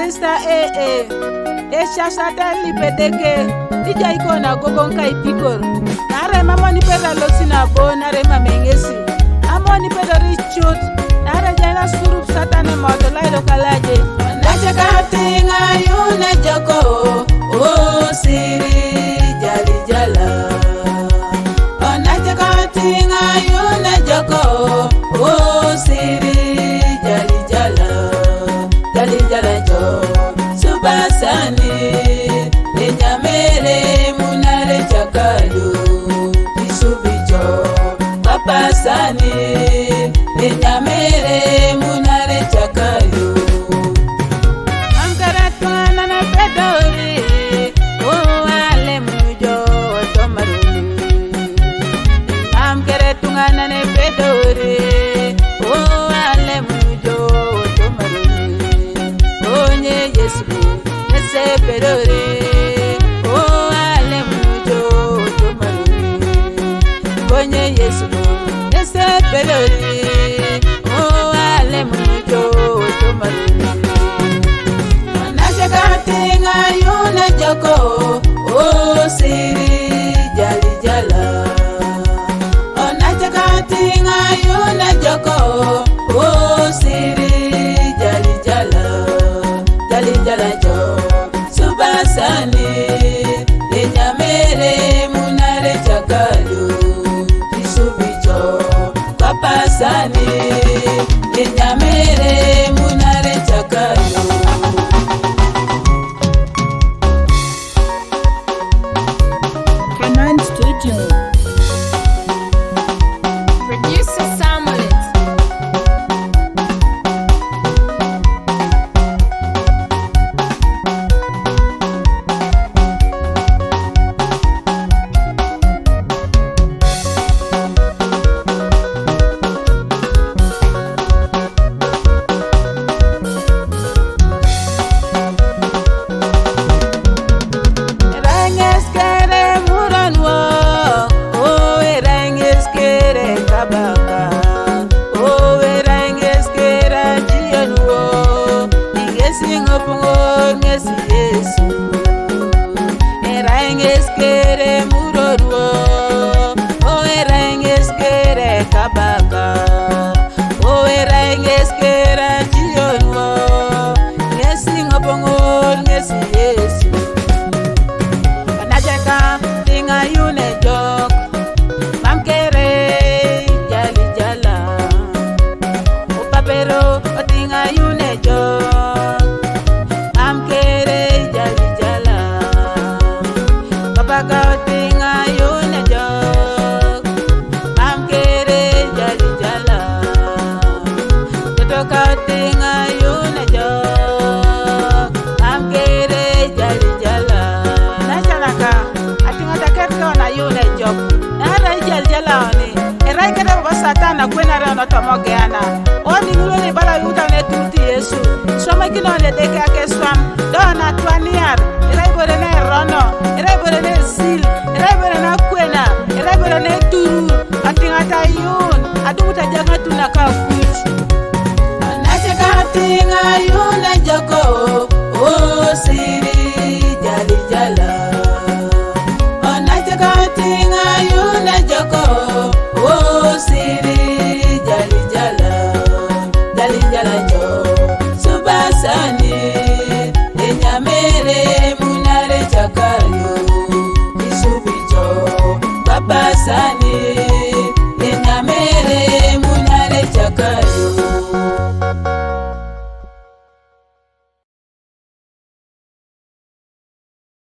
Mr. Shashata lipedeke ija iko na gogon kai pikor nare mamoni peda losina bo nare mamengesi amoni peda richut nare jana surup satane moto laido kalaje nache katinga yune joko o siri jali jala nache katinga yune joko o siri jali jala jo subasani nenyamere munare chakalu isubijo papasani nenyamere munare chakalu ankaratwana na pedori o ale mujo tomaruni amkeretungana ne pedori o ale mujo tomaruni onye yesu ese pedori o ale mujo tomaruni onye yesu ese pedori o ale mujo tomaruni katinga yune joko o siri jali jala onache katinga yune joko o siri jali jala jo subasani nenyamere munare chakalu isubijo papasani nenyamere munare chakalu Satana kwena rao notomogeana oni nulone bala yuta ne tuti Yesu soma kino ne deke ake swam dona twaniar erai bore ne rono erai bore ne sil erai bore na kwena erai bore ne turu atingata yun adumuta janga tunaka kuch nache katinga yun na joko o siri jali jala nache katinga yun na joko o siri jali jala jo subasani nenyamere munare chakalu isubijo papasani